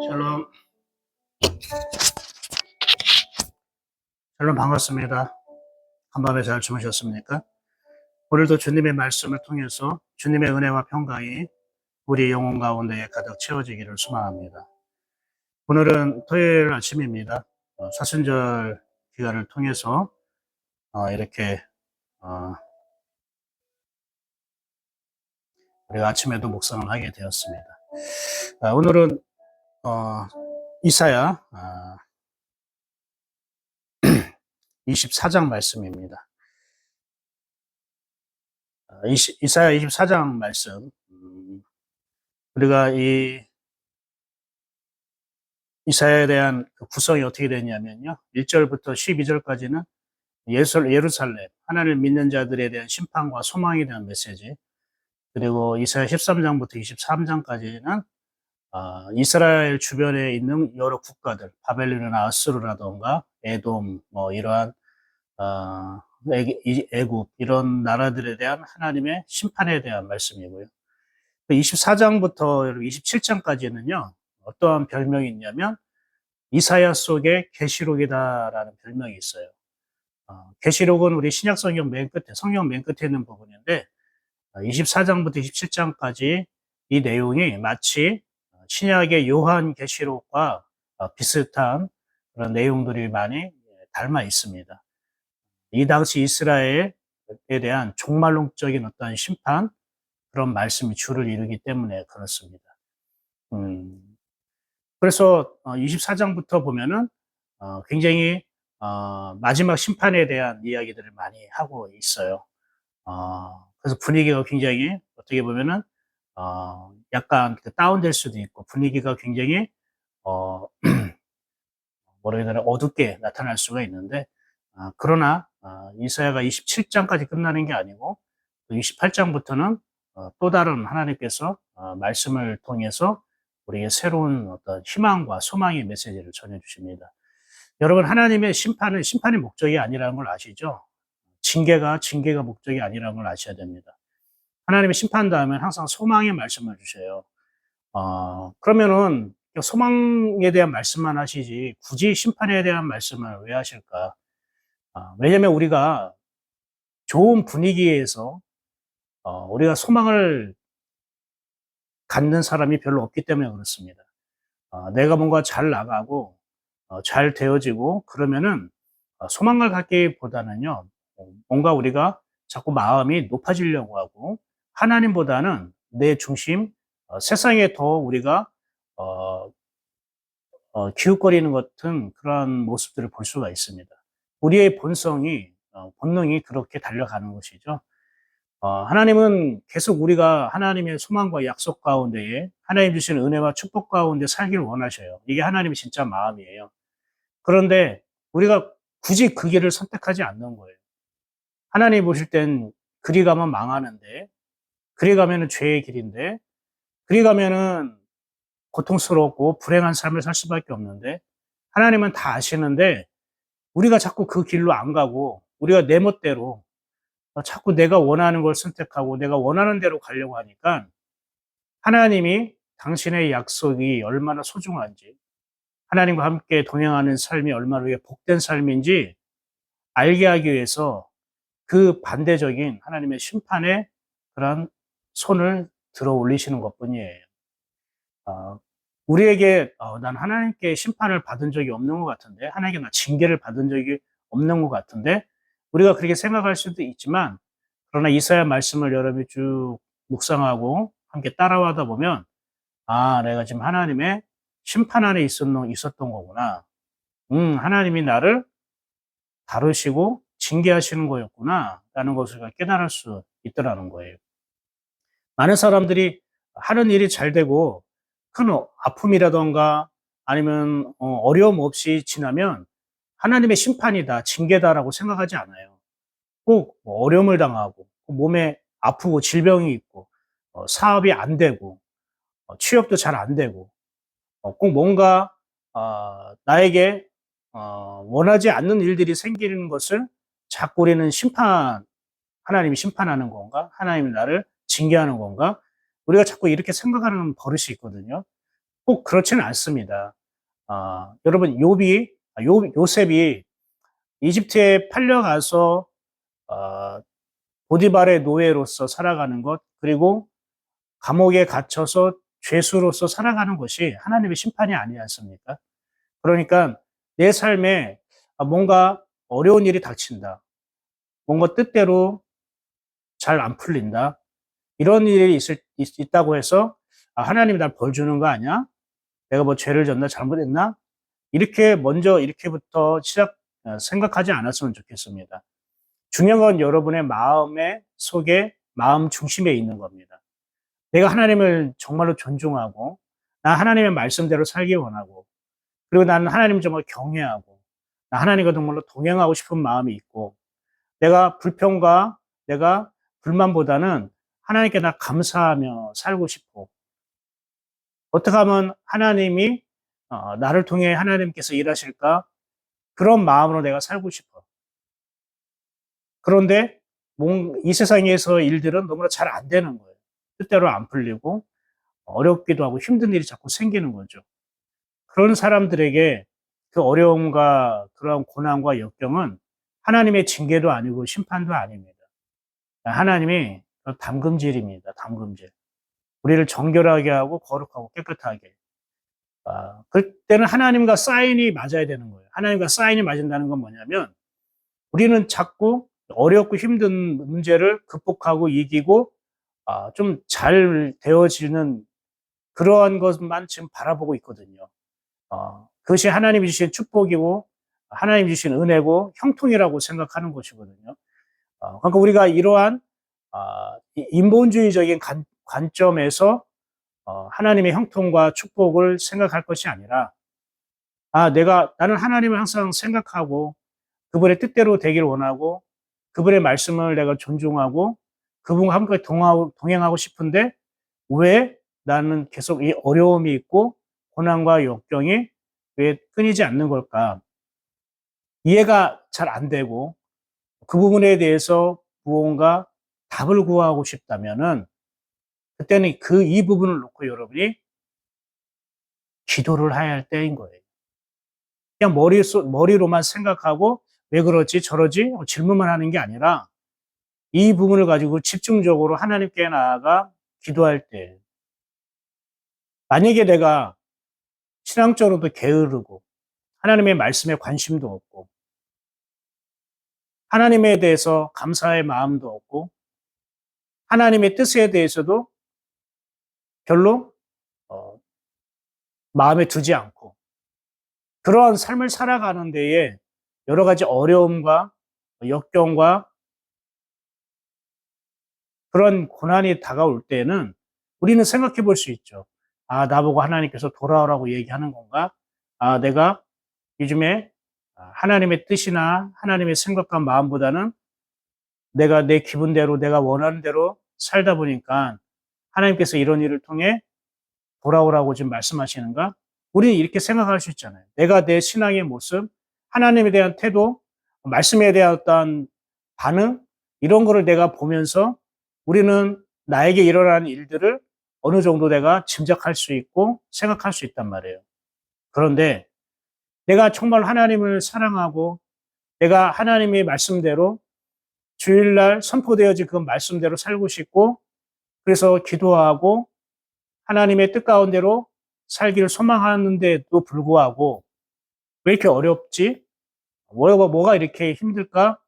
샬롬, 샬롬 반갑습니다. 한밤에 잘 주무셨습니까? 오늘도 주님의 말씀을 통해서 주님의 은혜와 평강이 우리 영혼 가운데에 가득 채워지기를 소망합니다. 오늘은 토요일 아침입니다. 사순절 기간을 통해서 이렇게 우리가 아침에도 묵상을 하게 되었습니다. 오늘은 이사야 24장 말씀입니다. 이사야 24장 말씀. 우리가 이 이사야에 대한 구성이 어떻게 되냐면요. 1절부터 12절까지는 예루살렘, 하나님을 믿는 자들에 대한 심판과 소망에 대한 메시지, 그리고 이사야 13장부터 23장까지는 이스라엘 주변에 있는 여러 국가들, 바벨론이나 아수르라던가 에돔, 이러한 애굽 이런 나라들에 대한 하나님의 심판에 대한 말씀이고요. 24장부터 27장까지는요. 어떠한 별명이 있냐면 이사야 속의 계시록이다라는 별명이 있어요. 계시록은 우리 신약 성경 맨 끝에, 성경 맨 끝에 있는 부분인데 24장부터 27장까지 이 내용이 마치 신약의 요한 계시록과 비슷한 그런 내용들이 많이 닮아 있습니다. 이 당시 이스라엘에 대한 종말론적인 어떤 심판, 그런 말씀이 주를 이루기 때문에 그렇습니다. 그래서 24장부터 보면은 굉장히 마지막 심판에 대한 이야기들을 많이 하고 있어요. 그래서 분위기가 굉장히 어떻게 보면은 약간 다운될 수도 있고 분위기가 굉장히 뭐라 해야 되나 어둡게 나타날 수가 있는데 그러나 이사야가 27장까지 끝나는 게 아니고 28장부터는 또 다른 하나님께서 말씀을 통해서 우리에게 새로운 어떤 희망과 소망의 메시지를 전해주십니다. 여러분, 하나님의 심판은 심판의 목적이 아니라는 걸 아시죠? 징계가 목적이 아니라는 걸 아셔야 됩니다. 하나님의 심판다하면 항상 소망의 말씀을 주셔요. 그러면은 소망에 대한 말씀만 하시지 굳이 심판에 대한 말씀을 왜 하실까? 왜냐면 우리가 좋은 분위기에서 우리가 소망을 갖는 사람이 별로 없기 때문에 그렇습니다. 내가 뭔가 잘 나가고 잘 되어지고 그러면은 소망을 갖기보다는요, 뭔가 우리가 자꾸 마음이 높아지려고 하고 하나님보다는 내 중심, 세상에 더 우리가 기웃거리는 같은 그러한 모습들을 볼 수가 있습니다. 우리의 본능이 그렇게 달려가는 것이죠. 하나님은 계속 우리가 하나님의 소망과 약속 가운데에 하나님 주신 은혜와 축복 가운데 살기를 원하셔요. 이게 하나님의 진짜 마음이에요. 그런데 우리가 굳이 그 길을 선택하지 않는 거예요. 하나님 보실 땐 그리 가면 망하는데, 그리 가면은 죄의 길인데, 그리 가면은 고통스럽고 불행한 삶을 살 수밖에 없는데, 하나님은 다 아시는데, 우리가 자꾸 그 길로 안 가고, 우리가 내 멋대로 자꾸 내가 원하는 걸 선택하고 내가 원하는 대로 가려고 하니까 하나님이 당신의 약속이 얼마나 소중한지, 하나님과 함께 동행하는 삶이 얼마나 복된 삶인지 알게 하기 위해서 그 반대적인 하나님의 심판에 그런 손을 들어 올리시는 것 뿐이에요. 우리에게 난 하나님께 심판을 받은 적이 없는 것 같은데, 하나님께 나 징계를 받은 적이 없는 것 같은데, 우리가 그렇게 생각할 수도 있지만, 그러나 이사야 말씀을 여러분이 쭉 묵상하고 함께 따라하다 보면, 아, 내가 지금 하나님의 심판 안에 있었던 거구나. 하나님이 나를 다루시고 징계하시는 거였구나. 라는 것을 깨달을 수 있더라는 거예요. 많은 사람들이 하는 일이 잘 되고 큰 아픔이라던가 아니면 어려움 없이 지나면 하나님의 심판이다, 징계다라고 생각하지 않아요. 꼭뭐 어려움을 당하고 몸에 아프고 질병이 있고 사업이 안 되고 취업도 잘 안 되고 꼭 뭔가 나에게 원하지 않는 일들이 생기는 것을 자꾸 우리는 하나님이 심판하는 건가? 하나님이 나를 징계하는 건가? 우리가 자꾸 이렇게 생각하는 버릇이 있거든요. 꼭 그렇지는 않습니다. 여러분, 요셉이 이집트에 팔려가서 보디발의 노예로서 살아가는 것, 그리고 감옥에 갇혀서 죄수로서 살아가는 것이 하나님의 심판이 아니지 않습니까? 그러니까 내 삶에 뭔가 어려운 일이 닥친다. 뭔가 뜻대로 잘 안 풀린다. 이런 일이 있다고 해서 하나님이 날 벌 주는 거 아니야? 내가 뭐 죄를 졌나 잘못했나? 이렇게 먼저 이렇게부터 생각하지 않았으면 좋겠습니다. 중요한 건 여러분의 마음의 속에 마음 중심에 있는 겁니다. 내가 하나님을 정말로 존중하고 나 하나님의 말씀대로 살기 원하고 그리고 나는 하나님을 정말 경외하고 나 하나님과 정말로 동행하고 싶은 마음이 있고 내가 불평과 내가 불만보다는 하나님께 나 감사하며 살고 싶고 어떻게 하면 하나님이 나를 통해 하나님께서 일하실까? 그런 마음으로 내가 살고 싶어. 그런데 이 세상에서 일들은 너무나 잘 안 되는 거예요. 뜻대로 안 풀리고 어렵기도 하고 힘든 일이 자꾸 생기는 거죠. 그런 사람들에게 그 어려움과 그런 고난과 역경은 하나님의 징계도 아니고 심판도 아닙니다. 하나님이 담금질입니다. 담금질. 우리를 정결하게 하고 거룩하고 깨끗하게. 그때는 하나님과 사인이 맞아야 되는 거예요. 하나님과 사인이 맞는다는 건 뭐냐면 우리는 자꾸 어렵고 힘든 문제를 극복하고 이기고 좀 잘 되어지는 그러한 것만 지금 바라보고 있거든요. 그것이 하나님이 주신 축복이고 하나님이 주신 은혜고 형통이라고 생각하는 것이거든요. 그러니까 우리가 이러한 인본주의적인 관점에서 하나님의 형통과 축복을 생각할 것이 아니라 나는 하나님을 항상 생각하고 그분의 뜻대로 되길 원하고 그분의 말씀을 내가 존중하고 그분과 함께 동행하고 싶은데 왜 나는 계속 이 어려움이 있고 고난과 역경이 왜 끊이지 않는 걸까? 이해가 잘 안 되고 그 부분에 대해서 무언가 답을 구하고 싶다면은 그때는 이 부분을 놓고 여러분이 기도를 해야 할 때인 거예요. 그냥 머리로만 생각하고 왜 그러지 저러지 질문만 하는 게 아니라 이 부분을 가지고 집중적으로 하나님께 나아가 기도할 때 만약에 내가 신앙적으로도 게으르고 하나님의 말씀에 관심도 없고 하나님에 대해서 감사의 마음도 없고 하나님의 뜻에 대해서도 별로 마음에 두지 않고 그러한 삶을 살아가는 데에 여러 가지 어려움과 역경과 그런 고난이 다가올 때에는 우리는 생각해 볼 수 있죠. 나보고 하나님께서 돌아오라고 얘기하는 건가? 내가 요즘에 하나님의 뜻이나 하나님의 생각과 마음보다는 내가 내 기분대로 내가 원하는 대로 살다 보니까 하나님께서 이런 일을 통해 돌아오라고 지금 말씀하시는가? 우리는 이렇게 생각할 수 있잖아요. 내가 내 신앙의 모습, 하나님에 대한 태도, 말씀에 대한 어떤 반응, 이런 거를 내가 보면서 우리는 나에게 일어나는 일들을 어느 정도 내가 짐작할 수 있고 생각할 수 있단 말이에요. 그런데 내가 정말 하나님을 사랑하고 내가 하나님의 말씀대로 주일날 선포되어진 그 말씀대로 살고 싶고 그래서 기도하고 하나님의 뜻 가운데로 살기를 소망하는데도 불구하고 왜 이렇게 어렵지? 뭐가 이렇게 힘들까?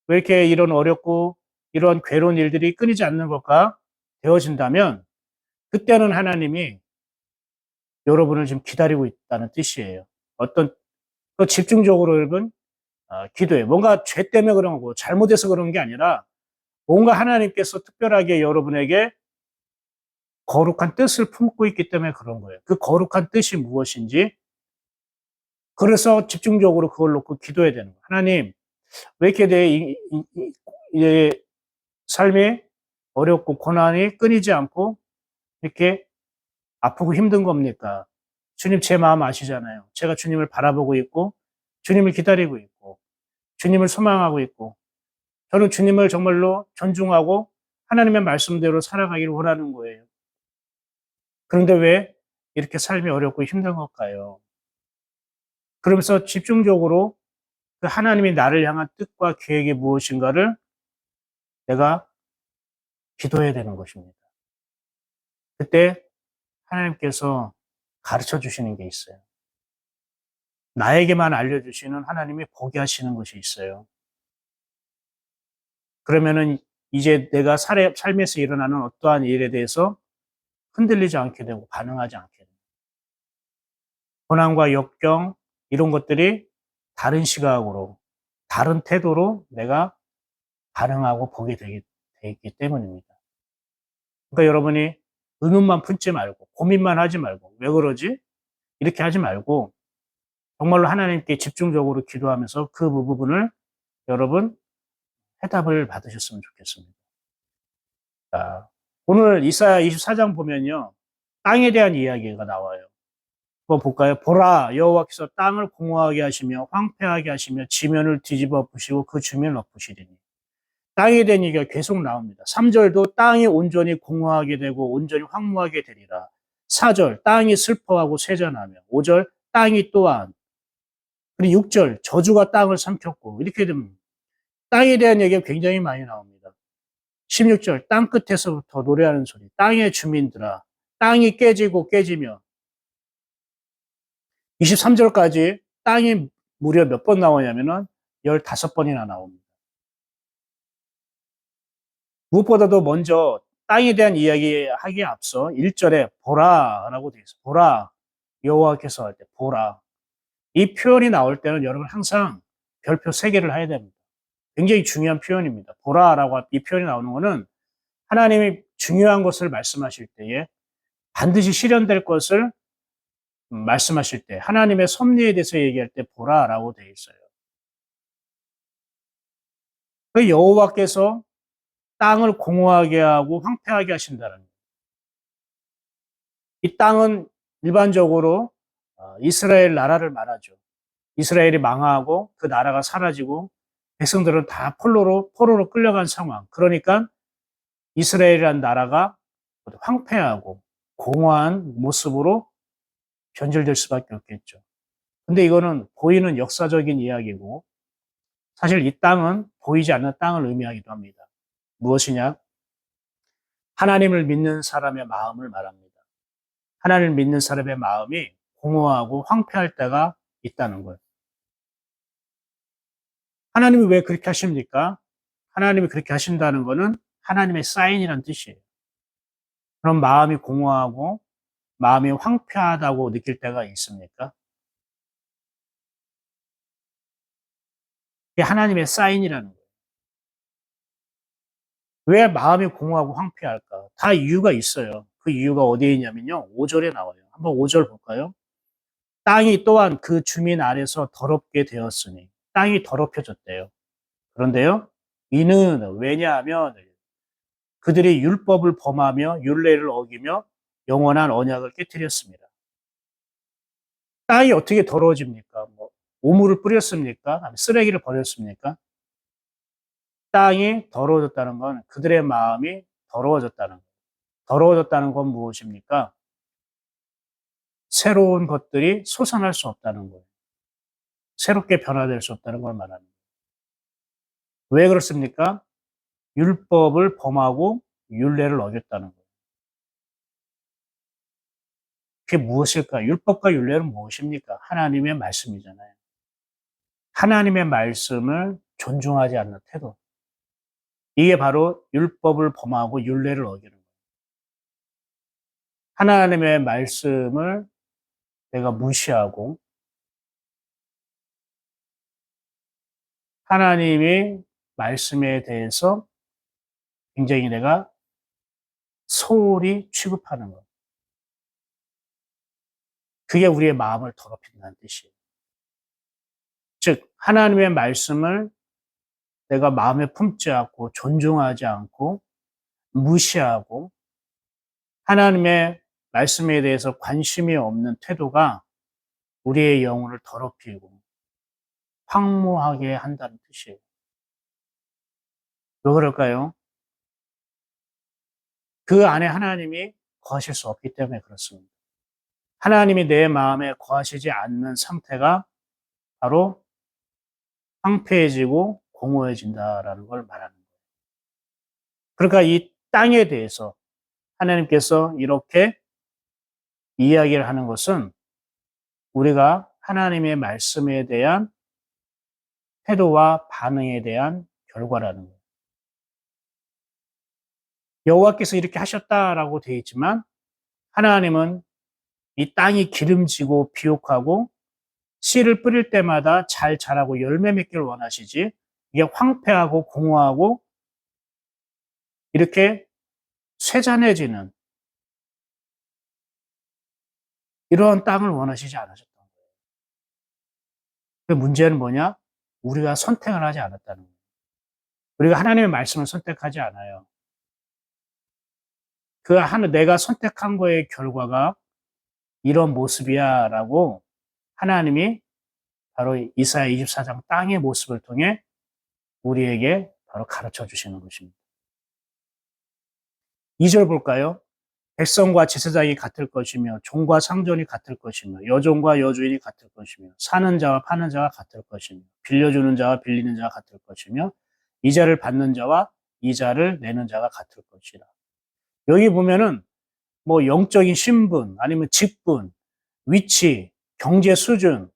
왜 이렇게 이런 어렵고 이런 괴로운 일들이 끊이지 않는 걸까? 되어진다면 그때는 하나님이 여러분을 지금 기다리고 있다는 뜻이에요. 어떤 또 집중적으로 여러분 기도해. 뭔가 죄 때문에 그런 거고 잘못해서 그런 게 아니라 뭔가 하나님께서 특별하게 여러분에게 거룩한 뜻을 품고 있기 때문에 그런 거예요. 그 거룩한 뜻이 무엇인지 그래서 집중적으로 그걸 놓고 기도해야 되는 거예요. 하나님 왜 이렇게 내 삶이 어렵고 고난이 끊이지 않고 이렇게 아프고 힘든 겁니까? 주님 제 마음 아시잖아요. 제가 주님을 바라보고 있고 주님을 기다리고 있고 주님을 소망하고 있고 저는 주님을 정말로 존중하고 하나님의 말씀대로 살아가기를 원하는 거예요. 그런데 왜 이렇게 삶이 어렵고 힘든 걸까요? 그러면서 집중적으로 그 하나님이 나를 향한 뜻과 계획이 무엇인가를 내가 기도해야 되는 것입니다. 그때 하나님께서 가르쳐 주시는 게 있어요. 나에게만 알려주시는 하나님이 보게 하시는 것이 있어요. 그러면은 이제 내가 삶에서 일어나는 어떠한 일에 대해서 흔들리지 않게 되고 반응하지 않게 돼요. 고난과 역경 이런 것들이 다른 시각으로 다른 태도로 내가 반응하고 보게 되기 때문입니다. 그러니까 여러분이 의문만 품지 말고 고민만 하지 말고 왜 그러지? 이렇게 하지 말고 정말로 하나님께 집중적으로 기도하면서 그 부분을 여러분 해답을 받으셨으면 좋겠습니다. 자, 오늘 이사야 24장 보면요. 땅에 대한 이야기가 나와요. 한번 볼까요? 보라, 여호와께서 땅을 공허하게 하시며 황폐하게 하시며 지면을 뒤집어 엎으시고 그 주민을 엎으시리니. 땅에 대한 얘기가 계속 나옵니다. 3절도 땅이 온전히 공허하게 되고 온전히 황무하게 되리라. 4절 땅이 슬퍼하고 쇠잔하며 5절 땅이 또한 그리고 6절 저주가 땅을 삼켰고 이렇게 되면 땅에 대한 얘기가 굉장히 많이 나옵니다. 16절 땅 끝에서부터 노래하는 소리 땅의 주민들아 땅이 깨지고 깨지며 23절까지 땅이 무려 몇 번 나오냐면은 15번이나 나옵니다. 무엇보다도 먼저 땅에 대한 이야기 하기에 앞서 1절에 보라라고 되어 있어요. 보라. 여호와께서 할 때 보라. 이 표현이 나올 때는 여러분 항상 별표 3개를 해야 됩니다. 굉장히 중요한 표현입니다. 보라라고 이 표현이 나오는 것은 하나님이 중요한 것을 말씀하실 때에 반드시 실현될 것을 말씀하실 때 하나님의 섭리에 대해서 얘기할 때 보라라고 되어 있어요. 그 여호와께서 땅을 공허하게 하고 황폐하게 하신다는 거예요. 이 땅은 일반적으로 이스라엘 나라를 말하죠. 이스라엘이 망하고 그 나라가 사라지고 백성들은 다 포로로 끌려간 상황. 그러니까 이스라엘이라는 나라가 황폐하고 공허한 모습으로 변질될 수밖에 없겠죠. 근데 이거는 보이는 역사적인 이야기고 사실 이 땅은 보이지 않는 땅을 의미하기도 합니다. 무엇이냐? 하나님을 믿는 사람의 마음을 말합니다. 하나님을 믿는 사람의 마음이 공허하고 황폐할 때가 있다는 거예요. 하나님이 왜 그렇게 하십니까? 하나님이 그렇게 하신다는 것은 하나님의 사인이라는 뜻이에요. 그럼 마음이 공허하고 마음이 황폐하다고 느낄 때가 있습니까? 그게 하나님의 사인이라는 거예요. 왜 마음이 공허하고 황폐할까? 다 이유가 있어요. 그 이유가 어디에 있냐면요. 5절에 나와요. 한번 5절 볼까요? 땅이 또한 그 주민 아래서 더럽게 되었으니 땅이 더럽혀졌대요. 그런데요. 이는 왜냐하면 그들이 율법을 범하며 율례를 어기며 영원한 언약을 깨뜨렸습니다. 땅이 어떻게 더러워집니까? 뭐 오물을 뿌렸습니까? 쓰레기를 버렸습니까? 땅이 더러워졌다는 건 그들의 마음이 더러워졌다는 거예요. 더러워졌다는 건 무엇입니까? 새로운 것들이 솟아날 수 없다는 거예요. 새롭게 변화될 수 없다는 걸 말합니다. 왜 그렇습니까? 율법을 범하고 율례를 어겼다는 거예요. 그게 무엇일까? 율법과 율례는 무엇입니까? 하나님의 말씀이잖아요. 하나님의 말씀을 존중하지 않는 태도. 이게 바로 율법을 범하고 율례를 어기는 거예요. 하나님의 말씀을 내가 무시하고 하나님의 말씀에 대해서 굉장히 내가 소홀히 취급하는 것. 그게 우리의 마음을 더럽힌다는 뜻이에요. 즉 하나님의 말씀을 내가 마음에 품지 않고 존중하지 않고 무시하고 하나님의 말씀에 대해서 관심이 없는 태도가 우리의 영혼을 더럽히고 황무하게 한다는 뜻이에요. 왜 그럴까요? 그 안에 하나님이 거하실 수 없기 때문에 그렇습니다. 하나님이 내 마음에 거하시지 않는 상태가 바로 황폐해지고 공허해진다라는 걸 말하는 거예요. 그러니까 이 땅에 대해서 하나님께서 이렇게 이야기를 하는 것은 우리가 하나님의 말씀에 대한 태도와 반응에 대한 결과라는 거예요. 여호와께서 이렇게 하셨다라고 되어 있지만 하나님은 이 땅이 기름지고 비옥하고 씨를 뿌릴 때마다 잘 자라고 열매 맺기를 원하시지 이게 황폐하고 공허하고 이렇게 쇠잔해지는 이런 땅을 원하시지 않으셨던 거예요. 그 문제는 뭐냐? 우리가 선택을 하지 않았다는 거예요. 우리가 하나님의 말씀을 선택하지 않아요. 내가 선택한 거의 결과가 이런 모습이야 라고 하나님이 바로 이사야 24장 땅의 모습을 통해 우리에게 바로 가르쳐 주시는 것입니다. 2절 볼까요? 백성과 제사장이 같을 것이며 종과 상전이 같을 것이며 여종과 여주인이 같을 것이며 사는 자와 파는 자가 같을 것이며 빌려주는 자와 빌리는 자가 같을 것이며 이자를 받는 자와 이자를 내는 자가 같을 것이라. 여기 보면은 뭐 영적인 신분 아니면 직분, 위치, 경제 수준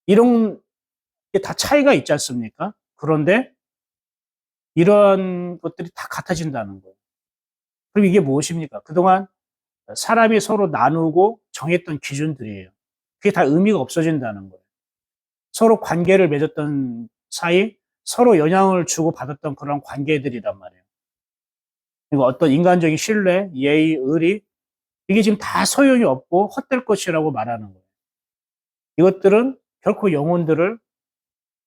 이런 게 다 차이가 있지 않습니까? 그런데 이런 것들이 다 같아진다는 거예요. 그럼 이게 무엇입니까? 그동안 사람이 서로 나누고 정했던 기준들이에요. 그게 다 의미가 없어진다는 거예요. 서로 관계를 맺었던 사이, 서로 영향을 주고 받았던 그런 관계들이란 말이에요. 그리고 어떤 인간적인 신뢰, 예의, 의리, 이게 지금 다 소용이 없고 헛될 것이라고 말하는 거예요. 이것들은 결코 영혼들을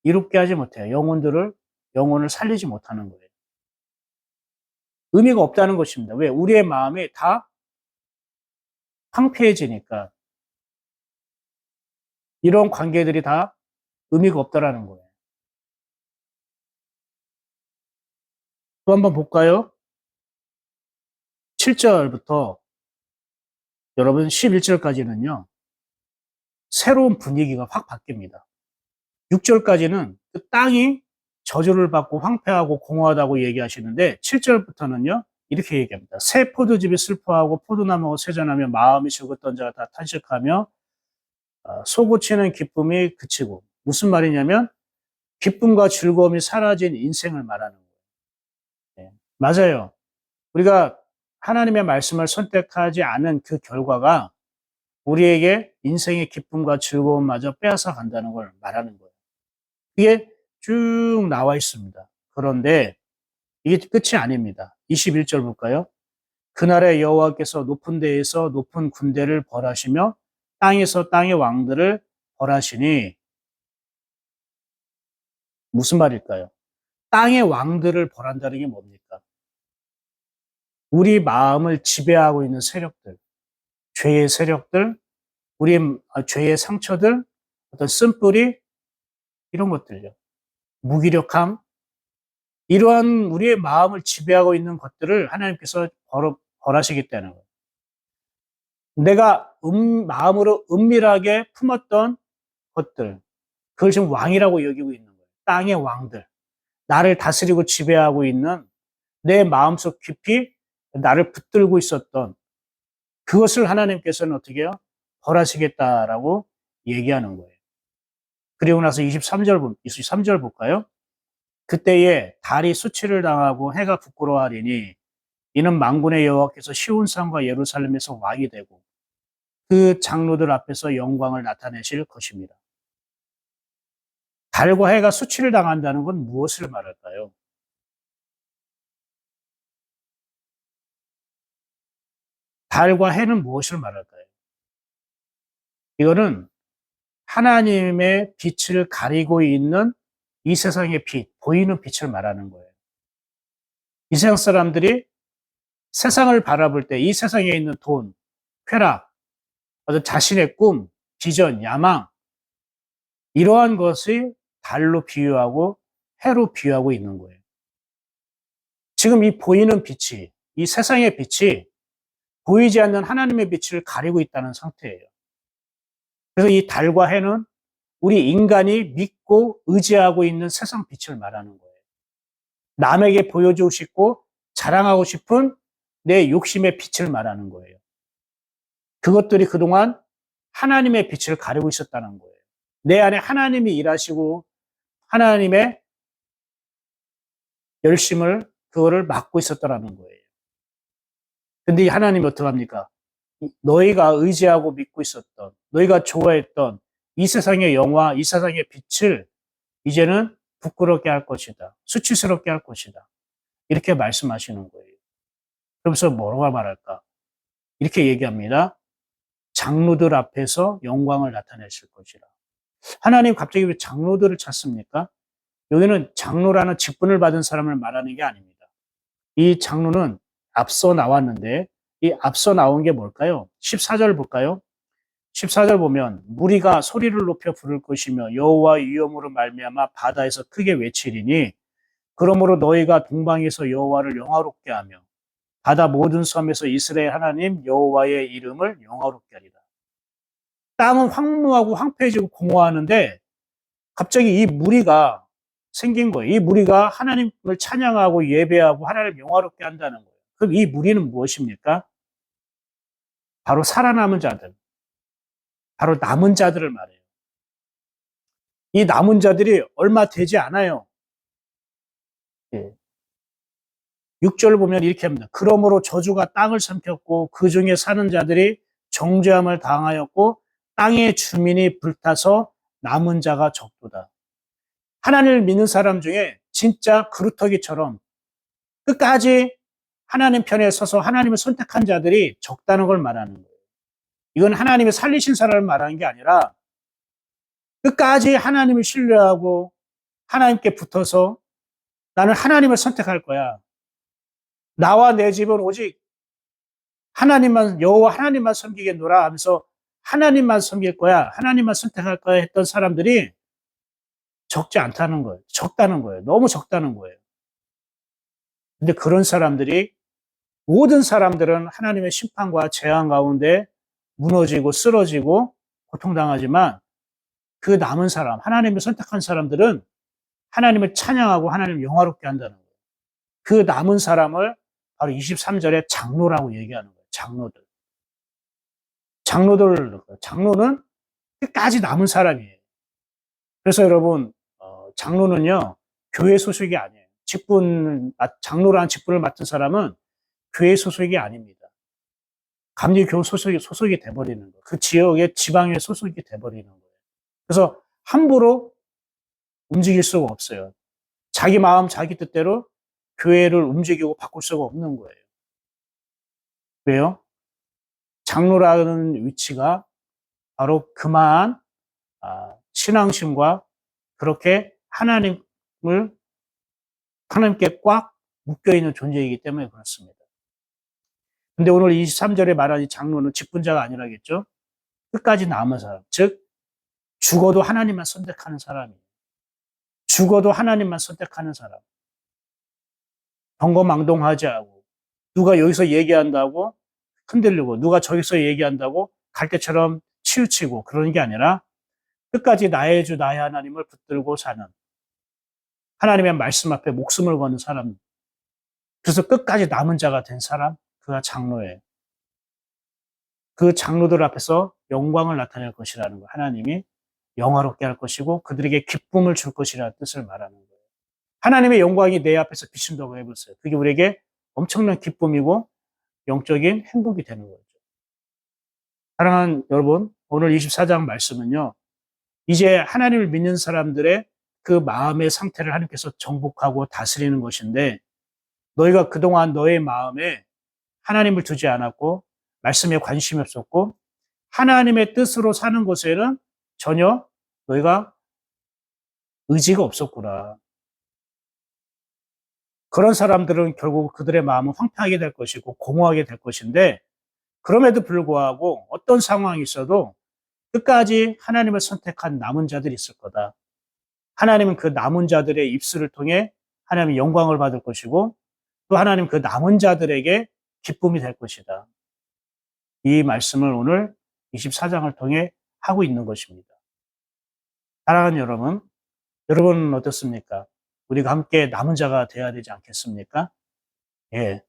이롭게 하지 못해요. 영혼을 살리지 못하는 거예요. 의미가 없다는 것입니다. 왜? 우리의 마음이 다 황폐해지니까 이런 관계들이 다 의미가 없다라는 거예요. 또 한번 볼까요? 7절부터 여러분 11절까지는요. 새로운 분위기가 확 바뀝니다. 6절까지는 그 땅이 저주를 받고 황폐하고 공허하다고 얘기하시는데 7절부터는요. 이렇게 얘기합니다. 새 포도즙이 슬퍼하고 포도나무가 쇠잔하며 마음이 죽었던 자가 다 탄식하며 솟구치는 기쁨이 그치고 무슨 말이냐면 기쁨과 즐거움이 사라진 인생을 말하는 거예요. 네, 맞아요. 우리가 하나님의 말씀을 선택하지 않은 그 결과가 우리에게 인생의 기쁨과 즐거움마저 빼앗아 간다는 걸 말하는 거예요. 이게 쭉 나와 있습니다. 그런데 이게 끝이 아닙니다. 21절 볼까요? 그날에 여호와께서 높은 데에서 높은 군대를 벌하시며 땅에서 땅의 왕들을 벌하시니 무슨 말일까요? 땅의 왕들을 벌한다는 게 뭡니까? 우리 마음을 지배하고 있는 세력들, 죄의 세력들, 우리의 죄의 상처들, 어떤 쓴뿌리 이런 것들요. 무기력함, 이러한 우리의 마음을 지배하고 있는 것들을 하나님께서 벌하시겠다는 거예요. 내가 마음으로 은밀하게 품었던 것들, 그걸 지금 왕이라고 여기고 있는 거예요. 땅의 왕들. 나를 다스리고 지배하고 있는 내 마음속 깊이 나를 붙들고 있었던 그것을 하나님께서는 어떻게 해요? 벌하시겠다라고 얘기하는 거예요. 그리고 나서 23절 볼까요? 그때에 달이 수치를 당하고 해가 부끄러워하리니 이는 만군의 여호와께서 시온산과 예루살렘에서 왕이 되고 그 장로들 앞에서 영광을 나타내실 것입니다. 달과 해가 수치를 당한다는 건 무엇을 말할까요? 달과 해는 무엇을 말할까요? 이거는 하나님의 빛을 가리고 있는 이 세상의 빛, 보이는 빛을 말하는 거예요. 이 세상 사람들이 세상을 바라볼 때 이 세상에 있는 돈, 쾌락, 어떤 자신의 꿈, 비전, 야망, 이러한 것이 달로 비유하고 해로 비유하고 있는 거예요. 지금 이 보이는 빛이, 이 세상의 빛이 보이지 않는 하나님의 빛을 가리고 있다는 상태예요. 그래서 이 달과 해는 우리 인간이 믿고 의지하고 있는 세상 빛을 말하는 거예요. 남에게 보여주고 싶고 자랑하고 싶은 내 욕심의 빛을 말하는 거예요. 그것들이 그동안 하나님의 빛을 가리고 있었다는 거예요. 내 안에 하나님이 일하시고 하나님의 열심을 그거를 막고 있었다는 거예요. 근데 하나님이 어떡합니까? 너희가 의지하고 믿고 있었던, 너희가 좋아했던 이 세상의 영화, 이 세상의 빛을 이제는 부끄럽게 할 것이다. 수치스럽게 할 것이다. 이렇게 말씀하시는 거예요. 그러면서 뭐라고 말할까? 이렇게 얘기합니다. 장로들 앞에서 영광을 나타내실 것이라. 하나님 갑자기 왜 장로들을 찾습니까? 여기는 장로라는 직분을 받은 사람을 말하는 게 아닙니다. 이 장로는 앞서 나왔는데 이 앞서 나온 게 뭘까요? 14절 볼까요? 14절 보면 무리가 소리를 높여 부를 것이며 여호와 위엄으로 말미암아 바다에서 크게 외치리니 그러므로 너희가 동방에서 여호와를 영화롭게 하며 바다 모든 섬에서 이스라엘 하나님 여호와의 이름을 영화롭게 하리라. 땅은 황무하고 황폐해지고 공허하는데 갑자기 이 무리가 생긴 거예요. 이 무리가 하나님을 찬양하고 예배하고 하나님을 영화롭게 한다는 거예요. 그럼 이 무리는 무엇입니까? 바로 살아남은 자들, 바로 남은 자들을 말해요. 이 남은 자들이 얼마 되지 않아요. 6절 보면 이렇게 합니다. 그러므로 저주가 땅을 삼켰고 그 중에 사는 자들이 정죄함을 당하였고 땅의 주민이 불타서 남은 자가 적도다. 하나님을 믿는 사람 중에 진짜 그루터기처럼 끝까지 하나님 편에 서서 하나님을 선택한 자들이 적다는 걸 말하는 거예요. 이건 하나님이 살리신 사람을 말하는 게 아니라 끝까지 하나님을 신뢰하고 하나님께 붙어서 나는 하나님을 선택할 거야. 나와 내 집은 오직 하나님만, 여호와 하나님만 섬기겠노라 하면서 하나님만 섬길 거야. 하나님만 선택할 거야 했던 사람들이 적지 않다는 거예요. 적다는 거예요. 너무 적다는 거예요. 근데 그런 사람들이 모든 사람들은 하나님의 심판과 재앙 가운데 무너지고 쓰러지고 고통당하지만 그 남은 사람, 하나님을 선택한 사람들은 하나님을 찬양하고 하나님을 영화롭게 한다는 거예요. 그 남은 사람을 바로 23절에 장로라고 얘기하는 거예요. 장로들. 장로는 끝까지 남은 사람이에요. 그래서 여러분, 장로는요, 교회 소속이 아니에요. 장로라는 직분을 맡은 사람은 교회 소속이 아닙니다. 감리교 소속이 돼버리는 거예요. 그 지역의 지방의 소속이 돼버리는 거예요. 그래서 함부로 움직일 수가 없어요. 자기 마음, 자기 뜻대로 교회를 움직이고 바꿀 수가 없는 거예요. 왜요? 장로라는 위치가 바로 그만 신앙심과 그렇게 하나님께 꽉 묶여있는 존재이기 때문에 그렇습니다. 근데 오늘 23절에 말한 이 장로는 직분자가 아니라겠죠? 끝까지 남은 사람. 즉, 죽어도 하나님만 선택하는 사람이에요. 죽어도 하나님만 선택하는 사람. 경거망동하지 않고, 누가 여기서 얘기한다고 흔들리고, 누가 저기서 얘기한다고 갈대처럼 치우치고 그러는 게 아니라 끝까지 나의 주, 나의 하나님을 붙들고 사는 하나님의 말씀 앞에 목숨을 거는 사람. 그래서 끝까지 남은 자가 된 사람, 그가 장로예요. 그 장로들 앞에서 영광을 나타낼 것이라는 거. 하나님이 영화롭게 할 것이고 그들에게 기쁨을 줄 것이라는 뜻을 말하는 거예요. 하나님의 영광이 내 앞에서 비춘다고 해보세요. 그게 우리에게 엄청난 기쁨이고 영적인 행복이 되는 거죠. 사랑하는 여러분, 오늘 24장 말씀은요, 이제 하나님을 믿는 사람들의 그 마음의 상태를 하나님께서 정복하고 다스리는 것인데, 너희가 그동안 너의 마음에 하나님을 두지 않았고, 말씀에 관심이 없었고, 하나님의 뜻으로 사는 것에는 전혀 너희가 의지가 없었구나. 그런 사람들은 결국 그들의 마음은 황폐하게 될 것이고 공허하게 될 것인데, 그럼에도 불구하고 어떤 상황이 있어도 끝까지 하나님을 선택한 남은 자들이 있을 거다. 하나님은 그 남은 자들의 입술을 통해 하나님의 영광을 받을 것이고, 또 하나님 그 남은 자들에게 기쁨이 될 것이다. 이 말씀을 오늘 24장을 통해 하고 있는 것입니다. 사랑하는 여러분, 여러분은 어떻습니까? 우리가 함께 남은 자가 되어야 되지 않겠습니까? 예.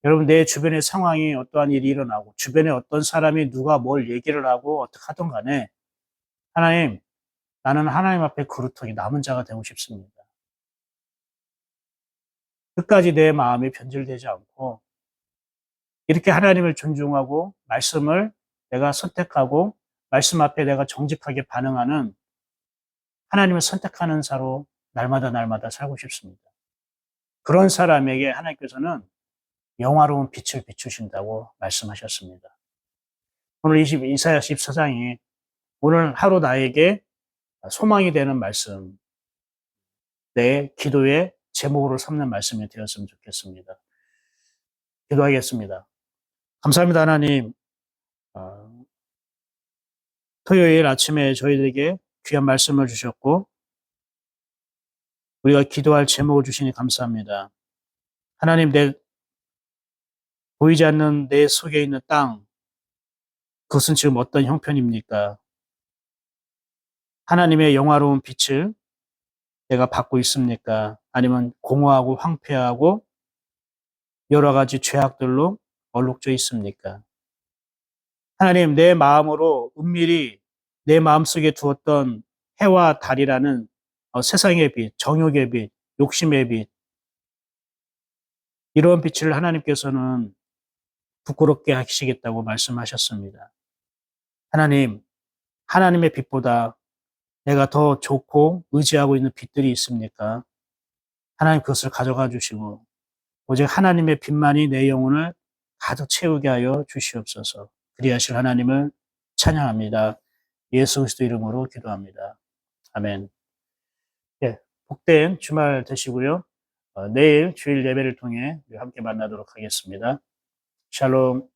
여러분, 내 주변의 상황이 어떠한 일이 일어나고, 주변에 어떤 사람이 누가 뭘 얘기를 하고, 어떻게 하든 간에, 하나님, 나는 하나님 앞에 그루터기 남은 자가 되고 싶습니다. 끝까지 내 마음이 변질되지 않고, 이렇게 하나님을 존중하고, 말씀을 내가 선택하고, 말씀 앞에 내가 정직하게 반응하는 하나님을 선택하는 자로 날마다 살고 싶습니다. 그런 사람에게 하나님께서는 영화로운 빛을 비추신다고 말씀하셨습니다. 오늘 이사야 14장이 오늘 하루 나에게 소망이 되는 말씀, 내 기도의 제목으로 삼는 말씀이 되었으면 좋겠습니다. 기도하겠습니다. 감사합니다, 하나님. 토요일 아침에 저희들에게 귀한 말씀을 주셨고, 우리가 기도할 제목을 주시니 감사합니다. 하나님, 보이지 않는 내 속에 있는 땅, 그것은 지금 어떤 형편입니까? 하나님의 영화로운 빛을 내가 받고 있습니까? 아니면 공허하고 황폐하고 여러 가지 죄악들로 얼룩져 있습니까? 하나님, 내 마음으로 은밀히 내 마음속에 두었던 해와 달이라는 세상의 빛, 정욕의 빛, 욕심의 빛, 이런 빛을 하나님께서는 부끄럽게 하시겠다고 말씀하셨습니다. 하나님, 하나님의 빛보다 내가 더 좋고 의지하고 있는 빛들이 있습니까? 하나님 그것을 가져가 주시고 오직 하나님의 빛만이 내 영혼을 가득 채우게 하여 주시옵소서. 그리하실 하나님을 찬양합니다. 예수 그리스도 이름으로 기도합니다. 아멘. 예, 복된 주말 되시고요. 내일 주일 예배를 통해 함께 만나도록 하겠습니다. 샬롬.